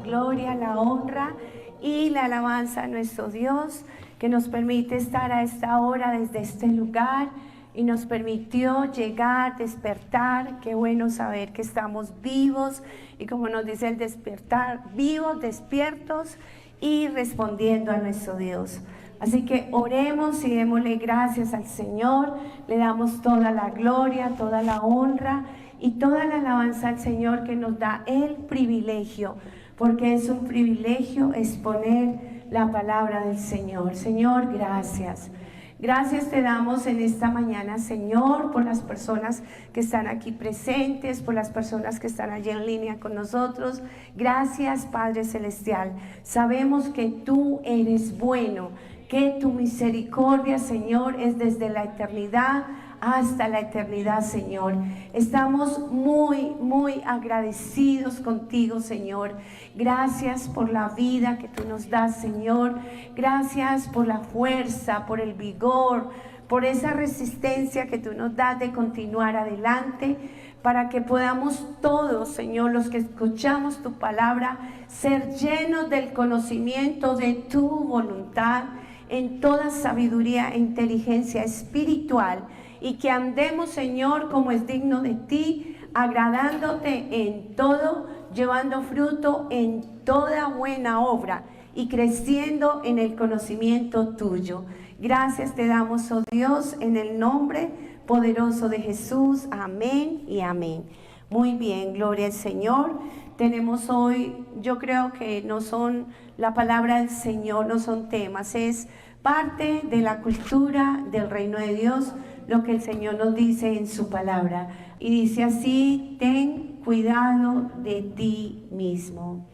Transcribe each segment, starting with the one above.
gloria, la honra y la alabanza a nuestro Dios, que nos permite estar a esta hora desde este lugar y nos permitió llegar, despertar. Qué bueno saber que estamos vivos y, como nos dice el despertar, vivos, despiertos y respondiendo a nuestro Dios. Así que oremos y démosle gracias al Señor, le damos toda la gloria, toda la honra y toda la alabanza al Señor, que nos da el privilegio, porque es un privilegio exponer la palabra del Señor. Señor, gracias. Gracias te damos en esta mañana, Señor, por las personas que están aquí presentes, por las personas que están allí en línea con nosotros. Gracias, Padre Celestial. Sabemos que tú eres bueno, que tu misericordia, Señor, es desde la eternidad hasta la eternidad, Señor. Estamos muy agradecidos contigo, Señor. Gracias por la vida que tú nos das, Señor. Gracias por la fuerza, por el vigor, por esa resistencia que tú nos das de continuar adelante, para que podamos todos, Señor, los que escuchamos tu palabra, ser llenos del conocimiento de tu voluntad, en toda sabiduría e inteligencia espiritual, y que andemos, Señor, como es digno de ti, agradándote en todo, llevando fruto en toda buena obra y creciendo en el conocimiento tuyo. Gracias te damos, oh Dios, en el nombre poderoso de Jesús. Amén y amén. Muy bien, gloria al Señor. Tenemos hoy, yo creo que no son la palabra del Señor, no son temas, es parte de la cultura del reino de Dios, lo que el Señor nos dice en su palabra. Y dice así: ten cuidado de ti mismo.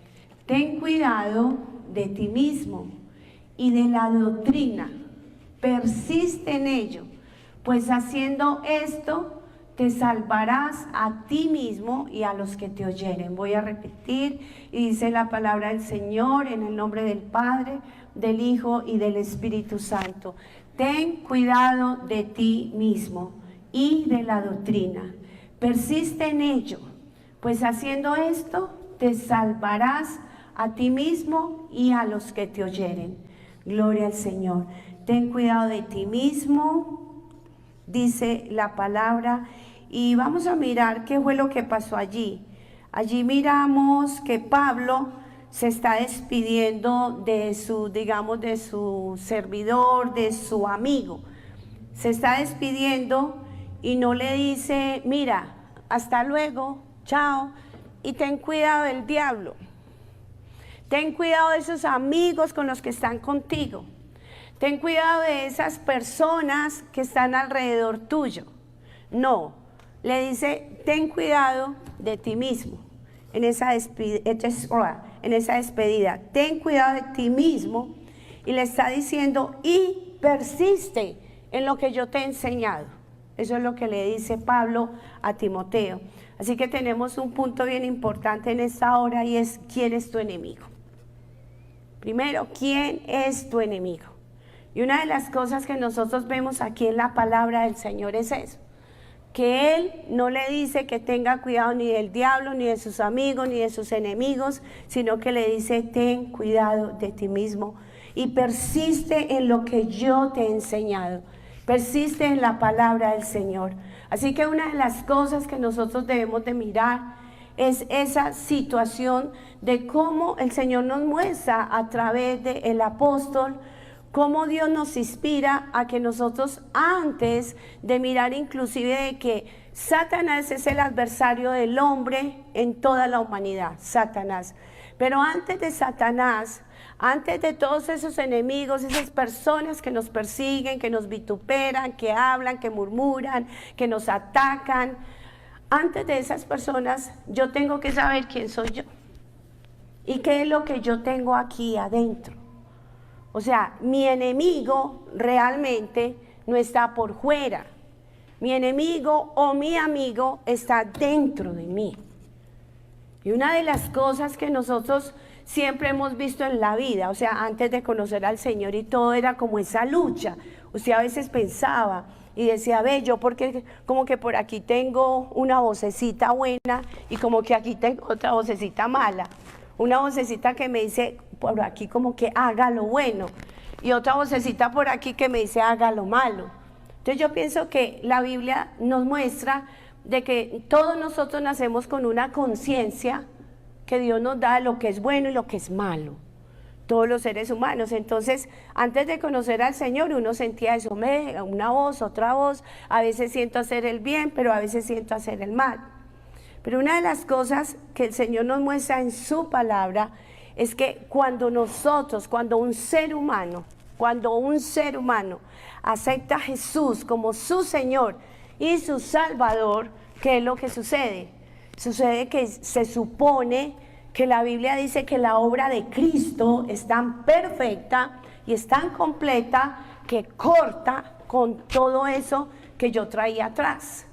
Ten cuidado de ti mismo y de la doctrina. Persiste en ello, pues haciendo esto te salvarás a ti mismo y a los que te oyeren. Voy a repetir, y dice la palabra del Señor en el nombre del Padre, del Hijo y del Espíritu Santo. Ten cuidado de ti mismo y de la doctrina. Persiste en ello, pues haciendo esto te salvarás a ti mismo y a los que te oyeren. Gloria al Señor. Ten cuidado de ti mismo, dice la palabra, y vamos a mirar qué fue lo que pasó allí. Allí miramos que Pablo se está despidiendo de su, digamos, de su servidor, de su amigo. Se está despidiendo y no le dice: mira, hasta luego, chao, y ten cuidado del diablo. Ten cuidado de esos amigos con los que están contigo. Ten cuidado de esas personas que están alrededor tuyo. No, le dice: ten cuidado de ti mismo. En esa despedida, ten cuidado de ti mismo, y le está diciendo: y persiste en lo que yo te he enseñado. Eso es lo que le dice Pablo a Timoteo. Así que tenemos un punto bien importante en esta hora, y es: ¿quién es tu enemigo? Primero, ¿quién es tu enemigo? Y una de las cosas que nosotros vemos aquí en la palabra del Señor es eso, que Él no le dice que tenga cuidado ni del diablo, ni de sus amigos, ni de sus enemigos, sino que le dice: ten cuidado de ti mismo y persiste en lo que yo te he enseñado. Persiste en la palabra del Señor. Así que una de las cosas que nosotros debemos de mirar es esa situación de cómo el Señor nos muestra a través del apóstol, cómo Dios nos inspira a que nosotros, antes de mirar inclusive de que Satanás es el adversario del hombre en toda la humanidad, Satanás. Pero antes de Satanás, antes de todos esos enemigos, esas personas que nos persiguen, que nos vituperan, que hablan, que murmuran, que nos atacan, antes de esas personas yo tengo que saber quién soy yo y qué es lo que yo tengo aquí adentro. O sea, mi enemigo realmente no está por fuera. Mi enemigo o mi amigo está dentro de mí. Y una de las cosas que nosotros siempre hemos visto en la vida, o sea, antes de conocer al Señor y todo, era como esa lucha. Usted a veces pensaba y decía: ve, yo porque como que por aquí tengo una vocecita buena y como que aquí tengo otra vocecita mala. una vocecita que me dice por aquí como que haga lo bueno, y otra vocecita por aquí que me dice haga lo malo. Entonces yo pienso que la Biblia nos muestra de que todos nosotros nacemos con una conciencia que Dios nos da de lo que es bueno y lo que es malo, todos los seres humanos. Entonces, antes de conocer al Señor, uno sentía eso, una voz, otra voz, a veces siento hacer el bien, pero a veces siento hacer el mal. Pero una de las cosas que el Señor nos muestra en su palabra es que cuando un ser humano acepta a Jesús como su Señor y su Salvador, ¿qué es lo que sucede? Sucede que se supone que la Biblia dice que la obra de Cristo es tan perfecta y es tan completa que corta con todo eso que yo traía atrás.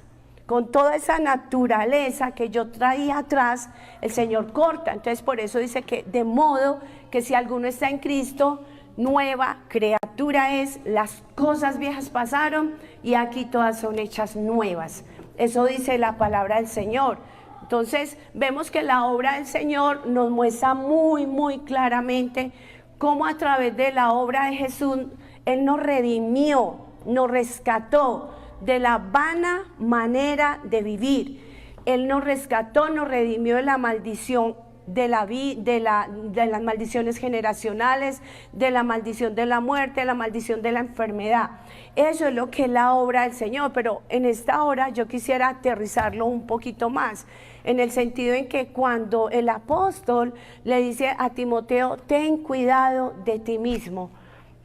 Con toda esa naturaleza que yo traía atrás, el Señor corta. Entonces por eso dice que de modo que si alguno está en Cristo, nueva criatura es, las cosas viejas pasaron y aquí todas son hechas nuevas. Eso dice la palabra del Señor. Entonces vemos que la obra del Señor nos muestra muy claramente cómo a través de la obra de Jesús Él nos redimió, nos rescató de la vana manera de vivir. Él nos rescató, nos redimió de la maldición de las maldiciones generacionales, de la maldición de la muerte, de la maldición de la enfermedad. Eso es lo que es la obra del Señor, pero en esta hora yo quisiera aterrizarlo un poquito más, en el sentido en que cuando el apóstol le dice a Timoteo, ten cuidado de ti mismo,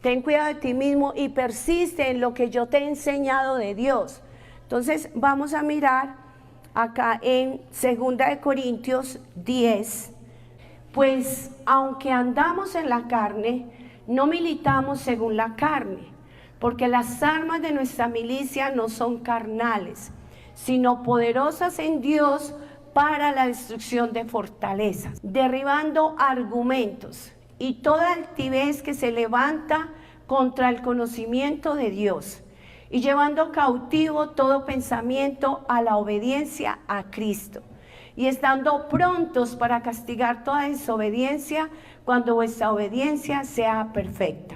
ten cuidado de ti mismo y persiste en lo que yo te he enseñado de Dios. Entonces vamos a mirar acá en 2 Corintios 10, pues aunque andamos en la carne, no militamos según la carne, porque las armas de nuestra milicia no son carnales, sino poderosas en Dios para la destrucción de fortalezas, derribando argumentos y toda altivez que se levanta contra el conocimiento de Dios, y llevando cautivo todo pensamiento a la obediencia a Cristo, y estando prontos para castigar toda desobediencia cuando vuestra obediencia sea perfecta.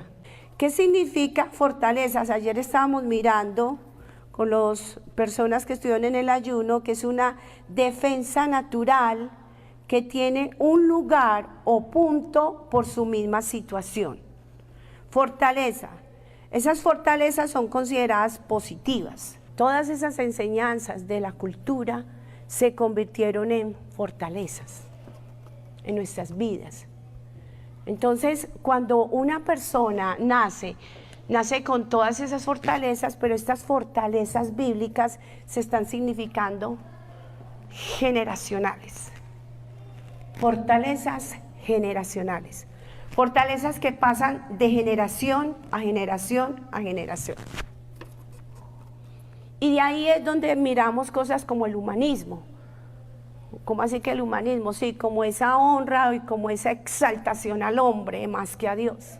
¿Qué significa fortalezas? Ayer estábamos mirando con las personas que estuvieron en el ayuno, que es una defensa natural que tiene un lugar o punto por su misma situación. Fortaleza. Esas fortalezas son consideradas positivas. Todas esas enseñanzas de la cultura se convirtieron en fortalezas en nuestras vidas. Entonces, cuando una persona nace con todas esas fortalezas, pero estas fortalezas bíblicas se están significando generacionales. Fortalezas generacionales. Fortalezas que pasan de generación a generación a generación. Y de ahí es donde miramos cosas como el humanismo. ¿Cómo así que el humanismo? Sí, como esa honra y como esa exaltación al hombre más que a Dios.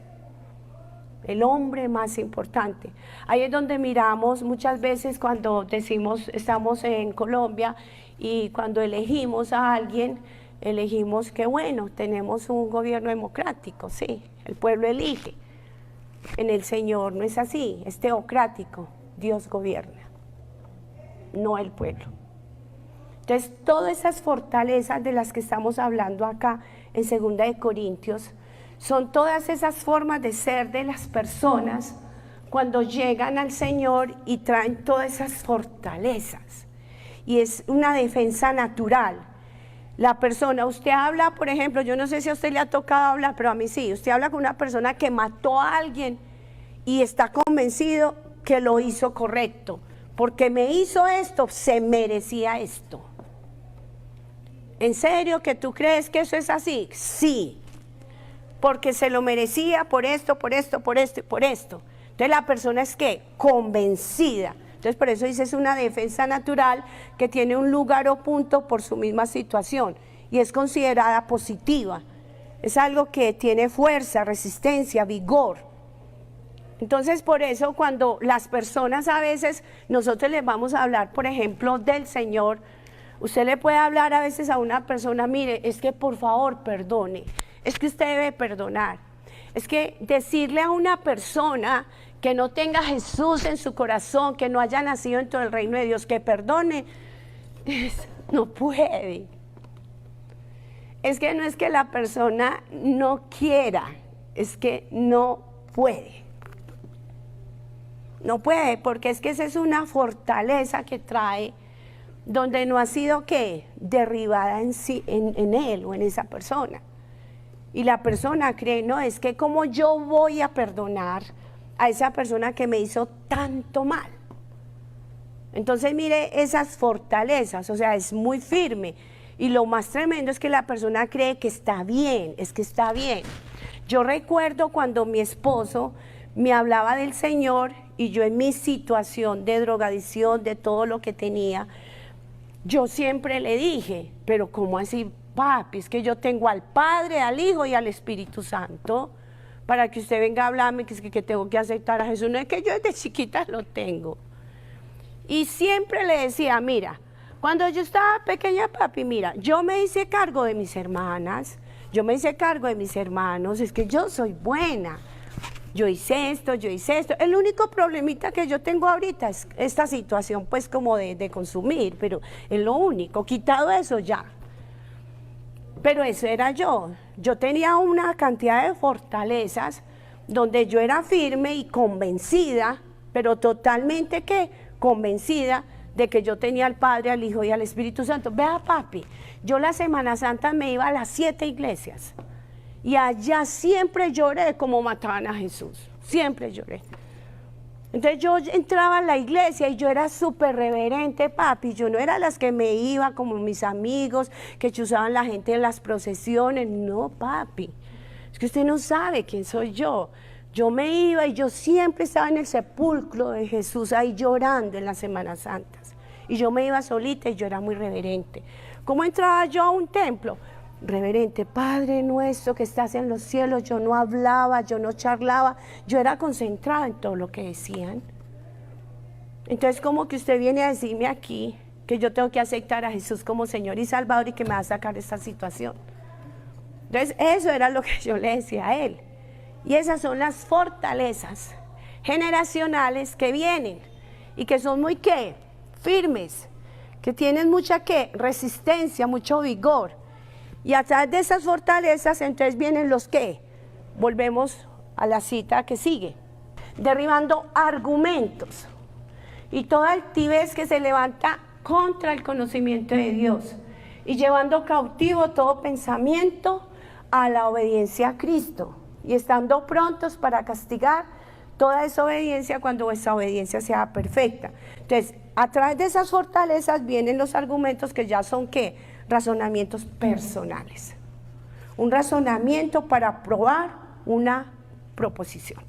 El hombre más importante. Ahí es donde miramos muchas veces cuando decimos, estamos en Colombia y cuando elegimos a alguien, elegimos que bueno, tenemos un gobierno democrático, sí, el pueblo elige. En el Señor no es así, es teocrático, Dios gobierna, no el pueblo. Entonces, todas esas fortalezas de las que estamos hablando acá en 2 Corintios, son todas esas formas de ser de las personas cuando llegan al Señor y traen todas esas fortalezas. Y es una defensa natural. La persona, usted habla, por ejemplo, yo no sé si a usted le ha tocado hablar, pero a mí sí, usted habla con una persona que mató a alguien y está convencido que lo hizo correcto, porque me hizo esto, se merecía esto. ¿En serio que tú crees que eso es así? Sí, porque se lo merecía por esto, por esto, por esto y por esto. Entonces la persona es ¿qué? Convencida. Entonces por eso dice es una defensa natural que tiene un lugar o punto por su misma situación y es considerada positiva. Es algo que tiene fuerza, resistencia, vigor. Entonces por eso cuando las personas a veces, nosotros les vamos a hablar por ejemplo del Señor, Usted le puede hablar a veces a una persona, mire, es que por favor perdone, es que usted debe perdonar. Es que decirle a una persona que no tenga a Jesús en su corazón, que no haya nacido dentro del reino de Dios, que perdone, no puede. Es que no es que la persona no quiera, es que no puede. No puede, porque es que esa es una fortaleza que trae, donde no ha sido, ¿qué?, derribada en sí, en él o en esa persona. Y la persona cree, no, es que como yo voy a perdonar a esa persona que me hizo tanto mal. Entonces mire esas fortalezas, o sea, es muy firme. Y lo más tremendo es que la persona cree que está bien, es que está bien. Yo recuerdo cuando mi esposo me hablaba del Señor y yo en mi situación de drogadicción, de todo lo que tenía, yo siempre le dije, pero ¿cómo así, papi? Es que yo tengo al Padre, al Hijo y al Espíritu Santo, para que usted venga a hablarme que tengo que aceptar a Jesús. No es que yo desde chiquita lo tengo. Y siempre le decía, mira, cuando yo estaba pequeña, papi, mira, yo me hice cargo de mis hermanas, yo me hice cargo de mis hermanos, es que yo soy buena. Yo hice esto, yo hice esto. El único problemita que yo tengo ahorita es esta situación, pues, como de consumir, pero es lo único. Quitado eso ya. Pero eso era yo. Yo tenía una cantidad de fortalezas donde yo era firme y convencida, pero totalmente, ¿qué?, convencida de que yo tenía al Padre, al Hijo y al Espíritu Santo. Vea, papi, yo la Semana Santa me iba a las 7 iglesias. Y allá siempre lloré como mataban a Jesús, siempre lloré. Entonces yo entraba a la iglesia y yo era súper reverente, papi. Yo no era las que me iba como mis amigos, que chuzaban la gente en las procesiones. No, papi, es que usted no sabe quién soy yo. Yo me iba y yo siempre estaba en el sepulcro de Jesús, ahí llorando en las Semanas Santas. Y yo me iba solita y yo era muy reverente. ¿Cómo entraba yo a un templo? Reverente, Padre nuestro que estás en los cielos. Yo no hablaba, yo no charlaba, yo era concentrada en todo lo que decían. Entonces, como que usted viene a decirme aquí que yo tengo que aceptar a Jesús como Señor y Salvador y que me va a sacar de esta situación. Entonces, eso era lo que yo le decía a él. Y esas son las fortalezas generacionales que vienen y que son muy, ¿qué?, firmes, que tienen mucha, ¿qué?, resistencia, mucho vigor. Y a través de esas fortalezas, entonces vienen los que, volvemos a la cita que sigue, derribando argumentos y toda altivez que se levanta contra el conocimiento de Dios y llevando cautivo todo pensamiento a la obediencia a Cristo y estando prontos para castigar toda desobediencia cuando vuestra obediencia sea perfecta. Entonces, a través de esas fortalezas vienen los argumentos que ya son, ¿qué?, razonamientos personales. Un razonamiento para probar una proposición.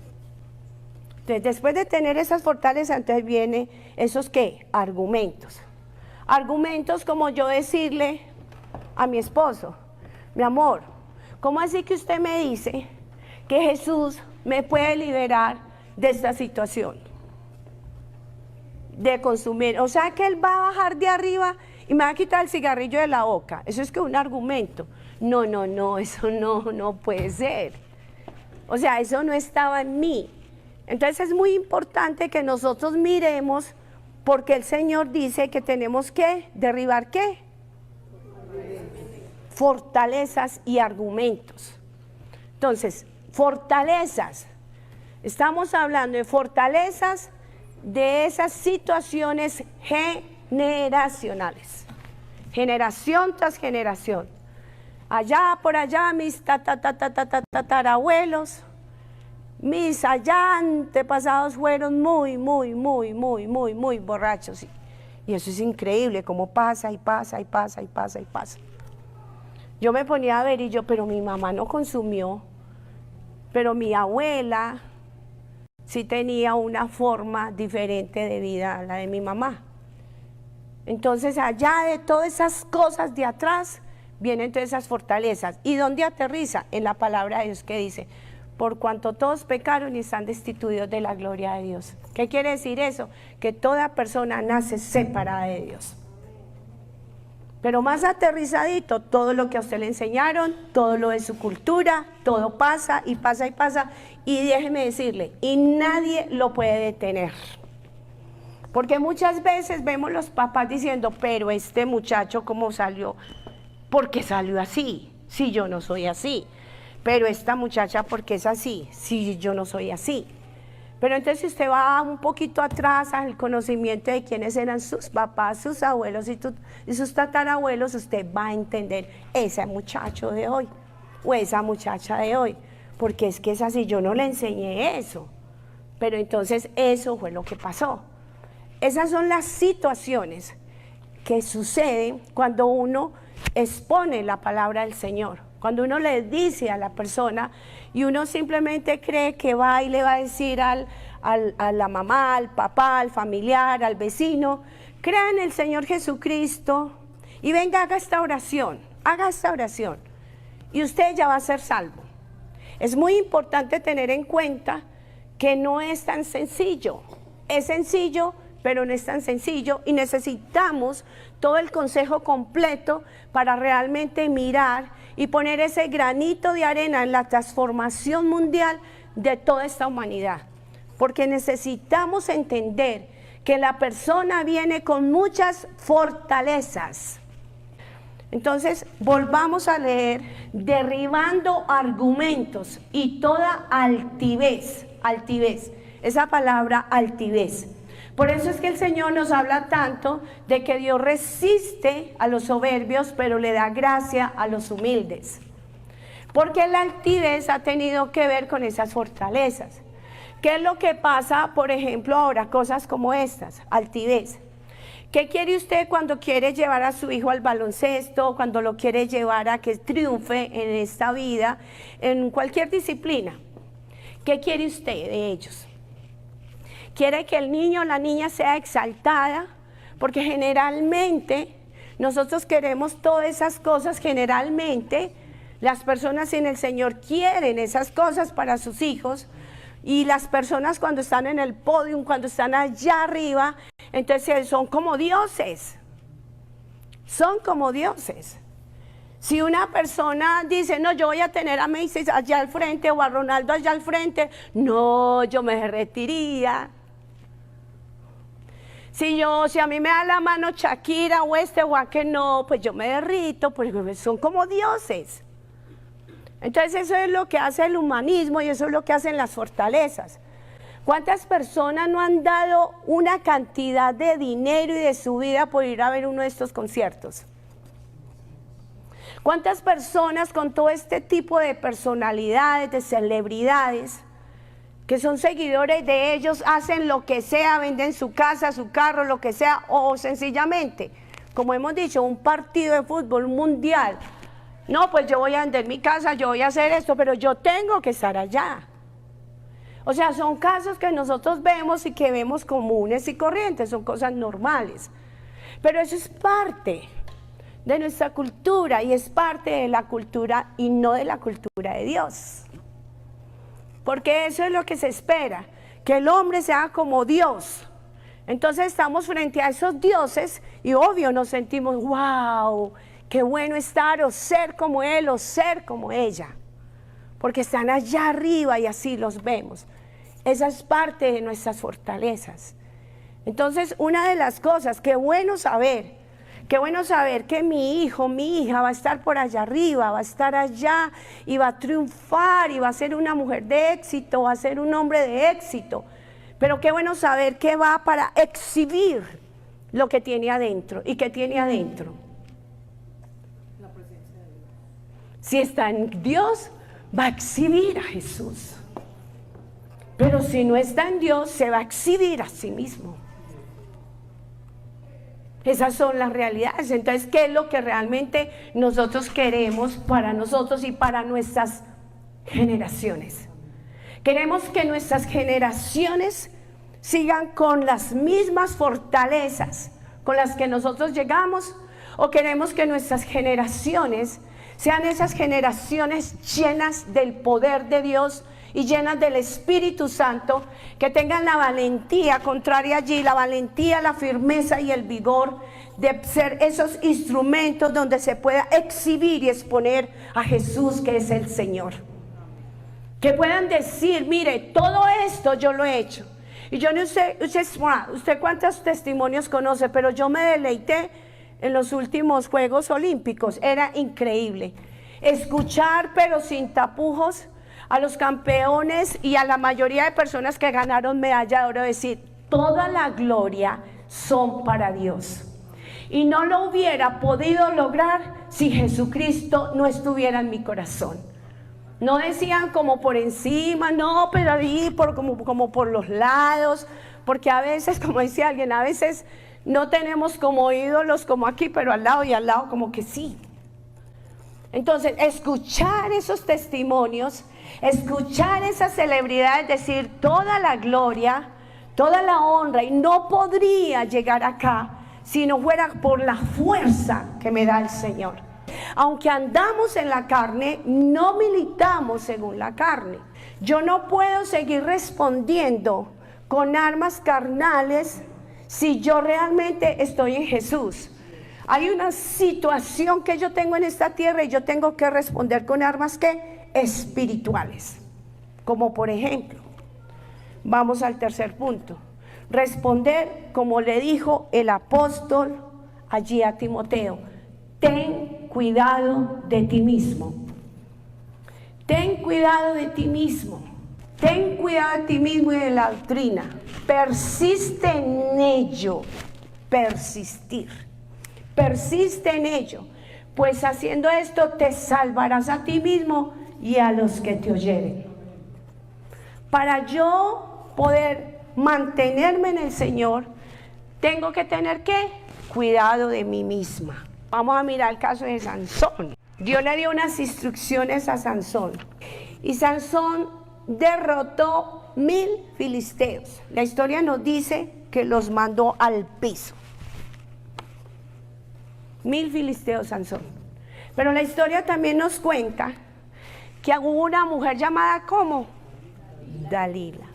Entonces, después de tener esas fortalezas, entonces vienen esos, ¿qué?, argumentos. Argumentos como yo decirle a mi esposo, mi amor, ¿cómo así que usted me dice que Jesús me puede liberar de esta situación de consumir? O sea que Él va a bajar de arriba y me va a quitar el cigarrillo de la boca. Eso es que un argumento. No, eso no puede ser. O sea, eso no estaba en mí. Entonces es muy importante que nosotros miremos, porque el Señor dice que tenemos que derribar, ¿qué?, fortalezas y argumentos. Entonces, fortalezas. Estamos hablando de fortalezas de esas situaciones generacionales, generación tras generación. Allá por allá mis tatarabuelos, mis allá antepasados fueron muy borrachos. Y eso es increíble, cómo pasa y pasa y pasa y pasa y pasa. Yo me ponía a ver y yo, pero mi mamá no consumió, pero mi abuela sí tenía una forma diferente de vida a la de mi mamá. Entonces, allá de todas esas cosas de atrás, vienen todas esas fortalezas. ¿Y dónde aterriza? En la palabra de Dios que dice, por cuanto todos pecaron y están destituidos de la gloria de Dios. ¿Qué quiere decir eso? Que toda persona nace separada de Dios. Pero más aterrizadito, todo lo que a usted le enseñaron, todo lo de su cultura, todo pasa y pasa y pasa. Y déjeme decirle, y nadie lo puede detener. Porque muchas veces vemos los papás diciendo, pero este muchacho ¿cómo salió? ¿Por qué salió así? Si yo no soy así. Pero esta muchacha ¿por qué es así? Si yo no soy así. Pero entonces si usted va un poquito atrás al conocimiento de quiénes eran sus papás, sus abuelos y sus tatarabuelos, usted va a entender ese muchacho de hoy o esa muchacha de hoy. Porque es que es así, yo no le enseñé eso. Pero entonces eso fue lo que pasó. Esas son las situaciones que suceden cuando uno expone la palabra del Señor. Cuando uno le dice a la persona y uno simplemente cree que va y le va a decir a la mamá, al papá, al familiar, al vecino, crea en el Señor Jesucristo y venga, haga esta oración y usted ya va a ser salvo. Es muy importante tener en cuenta que no es tan sencillo, es sencillo, pero no es tan sencillo y necesitamos todo el consejo completo para realmente mirar y poner ese granito de arena en la transformación mundial de toda esta humanidad. Porque necesitamos entender que la persona viene con muchas fortalezas. Entonces, volvamos a leer, derribando argumentos y toda altivez, esa palabra altivez. Por eso es que el Señor nos habla tanto de que Dios resiste a los soberbios, pero le da gracia a los humildes. Porque la altivez ha tenido que ver con esas fortalezas. ¿Qué es lo que pasa, por ejemplo, ahora? Cosas como estas, altivez. ¿Qué quiere usted cuando quiere llevar a su hijo al baloncesto, cuando lo quiere llevar a que triunfe en esta vida, en cualquier disciplina? ¿Qué quiere usted de ellos? Quiere que el niño o la niña sea exaltada, porque generalmente nosotros queremos todas esas cosas, generalmente las personas sin el Señor quieren esas cosas para sus hijos, y las personas cuando están en el podio, cuando están allá arriba, entonces son como dioses, Si una persona dice, no, yo voy a tener a Messi allá al frente o a Ronaldo allá al frente, no, yo me derretiría. Si a mí me da la mano Shakira o o aquel, no, pues yo me derrito, porque son como dioses. Entonces eso es lo que hace el humanismo y eso es lo que hacen las fortalezas. ¿Cuántas personas no han dado una cantidad de dinero y de su vida por ir a ver uno de estos conciertos? ¿Cuántas personas con todo este tipo de personalidades, de celebridades, que son seguidores de ellos, hacen lo que sea, venden su casa, su carro, lo que sea, o sencillamente, como hemos dicho, un partido de fútbol mundial? No, pues yo voy a vender mi casa, yo voy a hacer esto, pero yo tengo que estar allá. O sea, son casos que nosotros vemos y que vemos comunes y corrientes, son cosas normales. Pero eso es parte de nuestra cultura y es parte de la cultura y no de la cultura de Dios. Porque eso es lo que se espera, que el hombre sea como Dios. Entonces estamos frente a esos dioses y obvio nos sentimos, wow, qué bueno estar o ser como él o ser como ella. Porque están allá arriba y así los vemos. Esa es parte de nuestras fortalezas. Entonces, una de las cosas, qué bueno saber que mi hijo, mi hija va a estar por allá arriba, va a estar allá y va a triunfar y va a ser una mujer de éxito, va a ser un hombre de éxito. Pero qué bueno saber que va para exhibir lo que tiene adentro. ¿Y qué tiene adentro? La presencia de Dios. Si está en Dios, va a exhibir a Jesús. Pero si no está en Dios, se va a exhibir a sí mismo. Esas son las realidades. Entonces, ¿qué es lo que realmente nosotros queremos para nosotros y para nuestras generaciones? Queremos que nuestras generaciones sigan con las mismas fortalezas con las que nosotros llegamos, o queremos que nuestras generaciones sean esas generaciones llenas del poder de Dios y llenas del Espíritu Santo, que tengan la valentía, contraria allí, la valentía, la firmeza y el vigor de ser esos instrumentos donde se pueda exhibir y exponer a Jesús, que es el Señor. Que puedan decir, mire, todo esto yo lo he hecho. Y yo no sé, usted cuántos testimonios conoce, pero yo me deleité en los últimos Juegos Olímpicos. Era increíble. Escuchar, pero sin tapujos, a los campeones y a la mayoría de personas que ganaron medalla de oro, decir, toda la gloria son para Dios. Y no lo hubiera podido lograr si Jesucristo no estuviera en mi corazón. No decían como por encima, no, pero ahí como por los lados, porque a veces, como dice alguien, a veces no tenemos como ídolos como aquí, pero al lado y al lado como que sí. Entonces, escuchar esos testimonios, escuchar esas celebridades decir toda la gloria, toda la honra, y no podría llegar acá si no fuera por la fuerza que me da el Señor. Aunque andamos en la carne, no militamos según la carne. Yo no puedo seguir respondiendo con armas carnales si yo realmente estoy en Jesús. Hay una situación que yo tengo en esta tierra y yo tengo que responder con armas ¿qué? Espirituales. Como por ejemplo, vamos al tercer punto. Responder como le dijo el apóstol allí a Timoteo. Ten cuidado de ti mismo. Ten cuidado de ti mismo. Ten cuidado de ti mismo y de la doctrina. Persiste en ello. Persistir. Persiste en ello. Pues haciendo esto te salvarás a ti mismo y a los que te oyeren. Para yo poder mantenerme en el Señor, tengo que tener ¿qué? Cuidado de mí misma. Vamos a mirar el caso de Sansón. Dios le dio unas instrucciones a Sansón. Y Sansón derrotó 1000 filisteos. La historia nos dice que los mandó al piso. 1000 filisteos Sansón. Pero la historia también nos cuenta que hubo una mujer llamada ¿cómo? Dalila.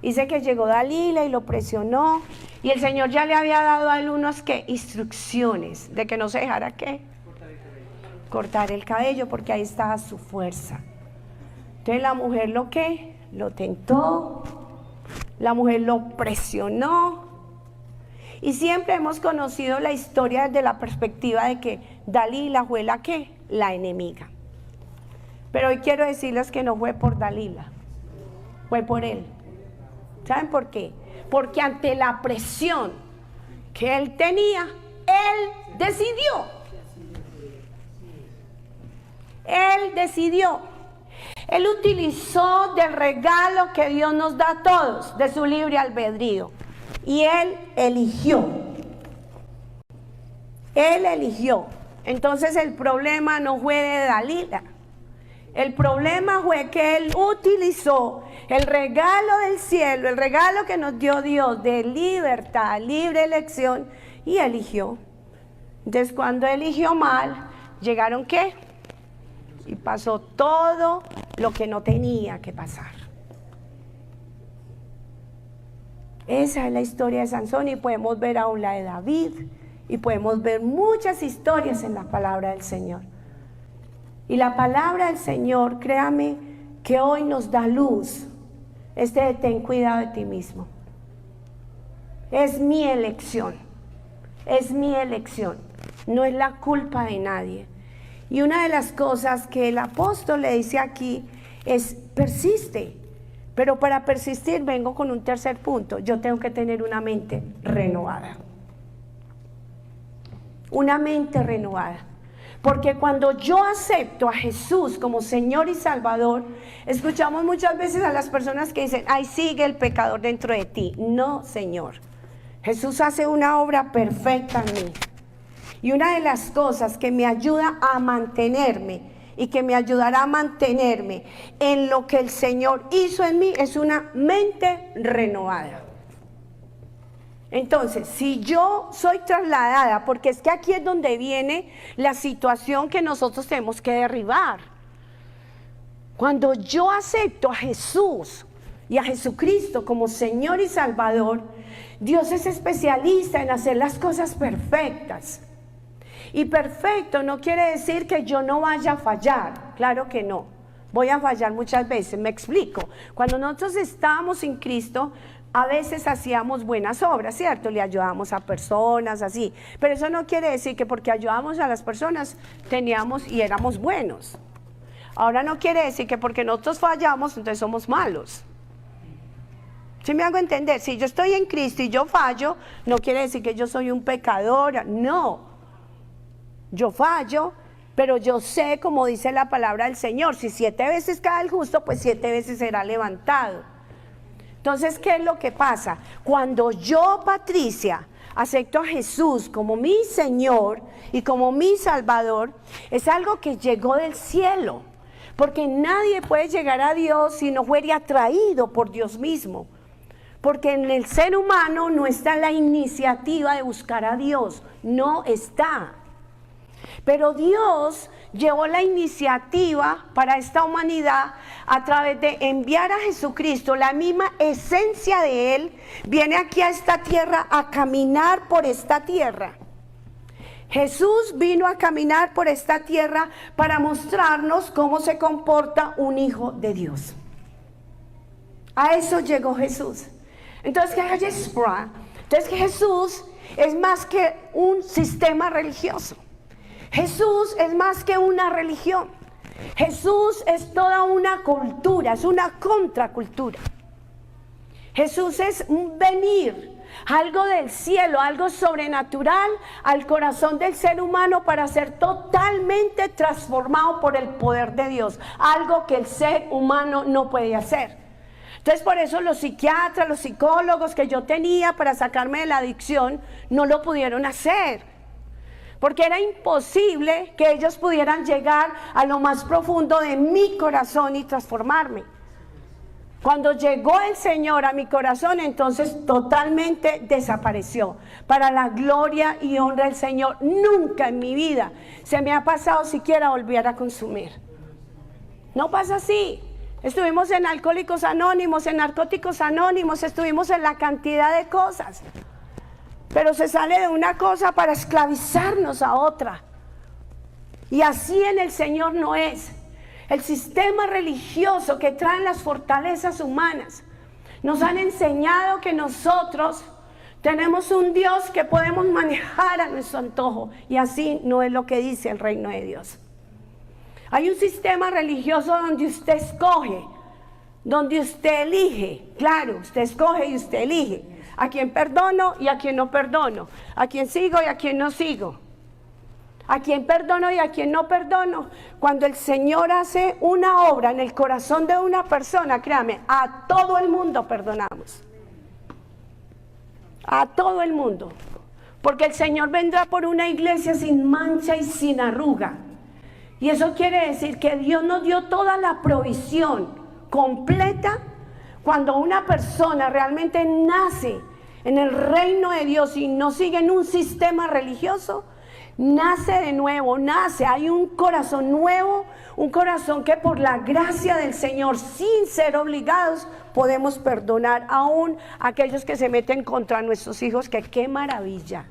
Dice que llegó Dalila y lo presionó. Y el Señor ya le había dado a él unas ¿qué? Instrucciones de que no se dejara ¿qué? Cortar el cabello, porque ahí estaba su fuerza. Entonces la mujer lo ¿qué? Lo tentó, la mujer lo presionó. Y siempre hemos conocido la historia desde la perspectiva de que Dalila fue la ¿qué? La enemiga. Pero hoy quiero decirles que no fue por Dalila, fue por él. ¿Saben por qué? Porque ante la presión que él tenía, él decidió. Él decidió. Él utilizó del regalo que Dios nos da a todos, de su libre albedrío. Y él eligió. Él eligió. Entonces el problema no fue de Dalila. El problema fue que él utilizó el regalo del cielo, el regalo que nos dio Dios de libertad, libre elección, y eligió. Entonces cuando eligió mal, llegaron ¿qué? Y pasó todo lo que no tenía que pasar. Esa es la historia de Sansón, y podemos ver aún la de David, y podemos ver muchas historias en la palabra del Señor. Y la palabra del Señor, créame, que hoy nos da luz. De ten cuidado de ti mismo. Es mi elección. Es mi elección. No es la culpa de nadie. Y una de las cosas que el apóstol le dice aquí es persiste. Pero para persistir vengo con un tercer punto. Yo tengo que tener una mente renovada. Una mente renovada. Porque cuando yo acepto a Jesús como Señor y Salvador, escuchamos muchas veces a las personas que dicen, ay, sigue el pecador dentro de ti. No, Señor. Jesús hace una obra perfecta en mí. Y una de las cosas que me ayuda a mantenerme y que me ayudará a mantenerme en lo que el Señor hizo en mí es una mente renovada. Entonces, si yo soy trasladada, porque es que aquí es donde viene la situación que nosotros tenemos que derribar. Cuando yo acepto a Jesús y a Jesucristo como Señor y Salvador, Dios es especialista en hacer las cosas perfectas. Y perfecto no quiere decir que yo no vaya a fallar, claro que no. Voy a fallar muchas veces, me explico. Cuando nosotros estábamos sin Cristo, a veces hacíamos buenas obras, ¿cierto? Le ayudamos a personas, así. Pero eso no quiere decir que porque ayudamos a las personas teníamos y éramos buenos. Ahora no quiere decir que porque nosotros fallamos, entonces somos malos. ¿Sí me hago entender? Si yo estoy en Cristo y yo fallo, no quiere decir que yo soy un pecador, no. Yo fallo, pero yo sé, como dice la palabra del Señor, si 7 veces cae el justo, pues 7 veces será levantado. Entonces, ¿qué es lo que pasa? Cuando yo, Patricia, acepto a Jesús como mi Señor y como mi Salvador, es algo que llegó del cielo, porque nadie puede llegar a Dios si no fuere atraído por Dios mismo, porque en el ser humano no está la iniciativa de buscar a Dios, no está. Pero Dios llevó la iniciativa para esta humanidad a través de enviar a Jesucristo, la misma esencia de Él, viene aquí a esta tierra a caminar por esta tierra. Jesús vino a caminar por esta tierra para mostrarnos cómo se comporta un hijo de Dios. A eso llegó Jesús. Entonces, Jesús es más que un sistema religioso. Jesús es más que una religión. Jesús es toda una cultura, es una contracultura. Jesús es un venir, algo del cielo, algo sobrenatural al corazón del ser humano para ser totalmente transformado por el poder de Dios, algo que el ser humano no puede hacer. Entonces por eso los psiquiatras, los psicólogos que yo tenía para sacarme de la adicción no lo pudieron hacer. Porque era imposible que ellos pudieran llegar a lo más profundo de mi corazón y transformarme. Cuando llegó el Señor a mi corazón, entonces totalmente desapareció. Para la gloria y honra del Señor, nunca en mi vida se me ha pasado siquiera volver a consumir. No pasa así. Estuvimos en Alcohólicos Anónimos, en Narcóticos Anónimos, estuvimos en la cantidad de cosas. Pero se sale de una cosa para esclavizarnos a otra. Y así en el Señor no es. El sistema religioso que traen las fortalezas humanas nos han enseñado que nosotros tenemos un Dios que podemos manejar a nuestro antojo. Y así no es lo que dice el reino de Dios. Hay un sistema religioso donde usted escoge, donde usted elige. Claro, usted escoge y usted elige. A quien perdono y a quien no perdono. A quien sigo y a quien no sigo. A quien perdono y a quien no perdono. Cuando el Señor hace una obra en el corazón de una persona, créame, a todo el mundo perdonamos. A todo el mundo. Porque el Señor vendrá por una iglesia sin mancha y sin arruga. Y eso quiere decir que Dios nos dio toda la provisión completa. Cuando una persona realmente nace en el reino de Dios y no sigue en un sistema religioso, nace de nuevo, hay un corazón nuevo, un corazón que por la gracia del Señor, sin ser obligados, podemos perdonar aún a aquellos que se meten contra nuestros hijos, que qué maravilla.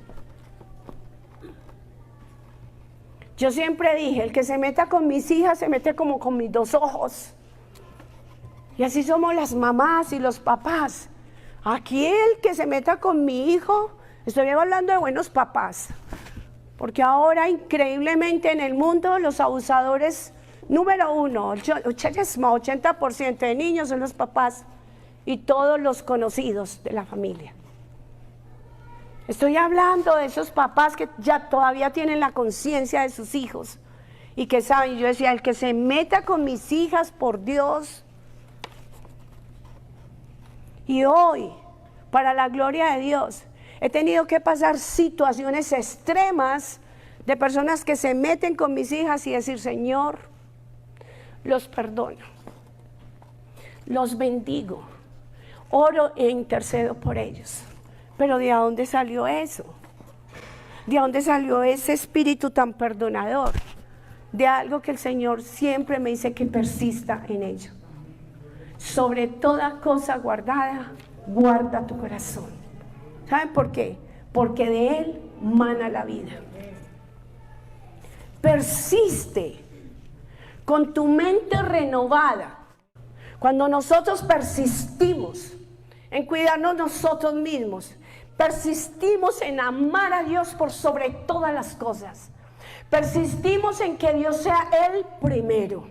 Yo siempre dije, el que se meta con mis hijas se mete como con mis 2 ojos. Y así somos las mamás y los papás. Aquí el que se meta con mi hijo, estoy hablando de buenos papás, porque ahora increíblemente en el mundo los abusadores número 1, 80% de niños son los papás y todos los conocidos de la familia. Estoy hablando de esos papás que ya todavía tienen la conciencia de sus hijos y que saben. Yo decía, el que se meta con mis hijas, por Dios. Y hoy, para la gloria de Dios, he tenido que pasar situaciones extremas de personas que se meten con mis hijas y decir, Señor, los perdono, los bendigo, oro e intercedo por ellos. Pero ¿de dónde salió eso? ¿De dónde salió ese espíritu tan perdonador? De algo que el Señor siempre me dice que persista en ello. sobre toda cosa guardada, guarda tu corazón. ¿Saben por qué? Porque de él mana la vida. Persiste con tu mente renovada. Cuando nosotros persistimos en cuidarnos nosotros mismos, persistimos en amar a Dios por sobre todas las cosas, persistimos en que Dios sea el primero,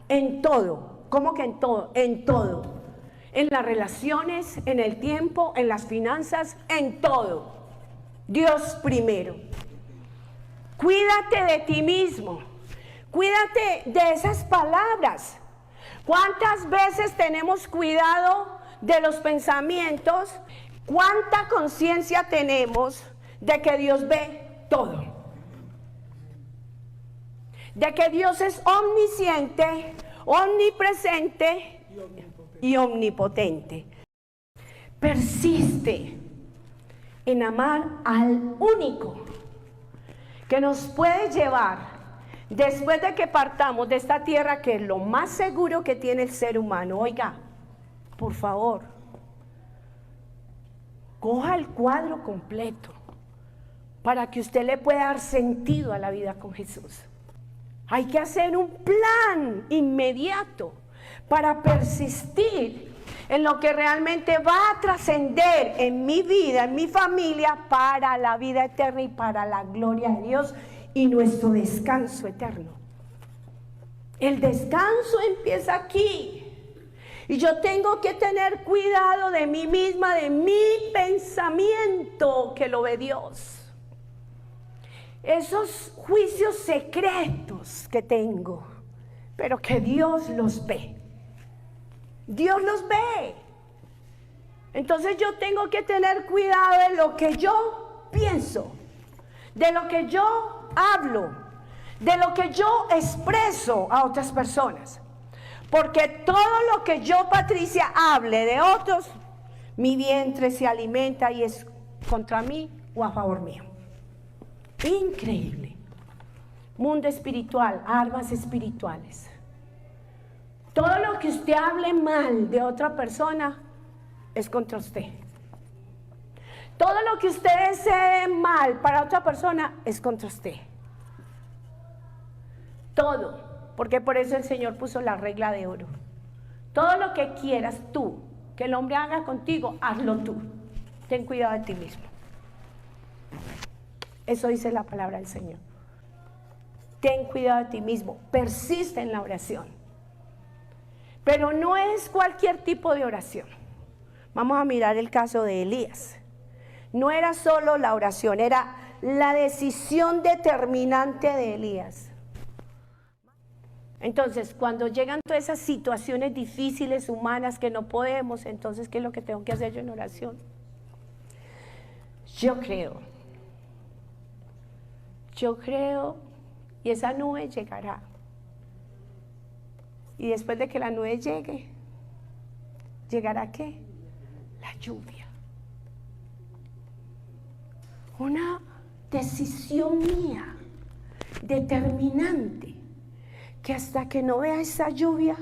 en todo. ¿Cómo que en todo? En todo. En las relaciones, en el tiempo, en las finanzas, en todo. Dios primero. Cuídate de ti mismo. Cuídate de esas palabras. ¿Cuántas veces tenemos cuidado de los pensamientos? ¿Cuánta conciencia tenemos de que Dios ve todo? De que Dios es omnisciente, omnipresente y omnipotente. Persiste en amar al único que nos puede llevar después de que partamos de esta tierra, que es lo más seguro que tiene el ser humano. Oiga, por favor, coja el cuadro completo para que usted le pueda dar sentido a la vida con Jesús. Hay que hacer un plan inmediato para persistir en lo que realmente va a trascender en mi vida, en mi familia, para la vida eterna y para la gloria de Dios y nuestro descanso eterno. El descanso empieza aquí. Y yo tengo que tener cuidado de mí misma, de mi pensamiento, que lo ve Dios. Esos juicios secretos que tengo, pero que Dios los ve. Dios los ve. Entonces yo tengo que tener cuidado de lo que yo pienso, de lo que yo hablo, de lo que yo expreso a otras personas. Porque todo lo que yo, Patricia, hable de otros, mi vientre se alimenta y es contra mí o a favor mío. Increíble. Mundo espiritual, armas espirituales. Todo lo que usted hable mal de otra persona es contra usted. Todo lo que usted desee mal para otra persona es contra usted. Todo. Porque por eso el Señor puso la regla de oro. Todo lo que quieras tú, que el hombre haga contigo, hazlo tú. Ten cuidado de ti mismo. Eso dice la palabra del Señor. Ten cuidado de ti mismo. Persiste en la oración. Pero no es cualquier tipo de oración. Vamos a mirar el caso de Elías. No era solo la oración, era la decisión determinante de Elías. Entonces, cuando llegan todas esas situaciones difíciles, humanas, que no podemos, entonces, ¿qué es lo que tengo que hacer yo en oración? Yo creo, y esa nube llegará. Y después de que la nube llegue, ¿llegará qué? La lluvia. Una decisión mía, determinante, que hasta que no vea esa lluvia,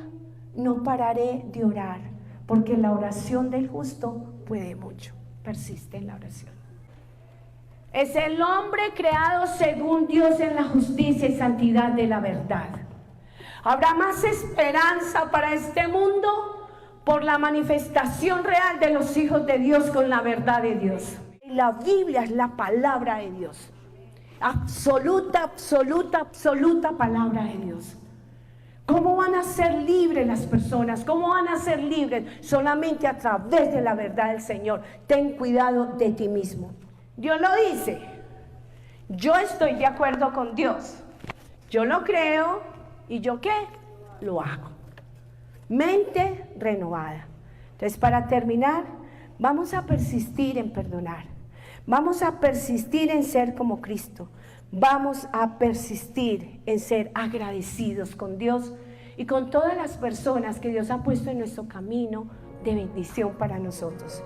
no pararé de orar, porque la oración del justo puede mucho. Persiste en la oración. Es el hombre creado según Dios en la justicia y santidad de la verdad. Habrá más esperanza para este mundo por la manifestación real de los hijos de Dios con la verdad de Dios. La Biblia es la palabra de Dios. Absoluta, absoluta, absoluta palabra de Dios. ¿Cómo van a ser libres las personas? ¿Cómo van a ser libres? Solamente a través de la verdad del Señor. Ten cuidado de ti mismo. Dios lo dice. Yo estoy de acuerdo con Dios. Yo lo creo y yo ¿qué? Lo hago. Mente renovada. Entonces, para terminar, vamos a persistir en perdonar. Vamos a persistir en ser como Cristo. Vamos a persistir en ser agradecidos con Dios y con todas las personas que Dios ha puesto en nuestro camino de bendición para nosotros.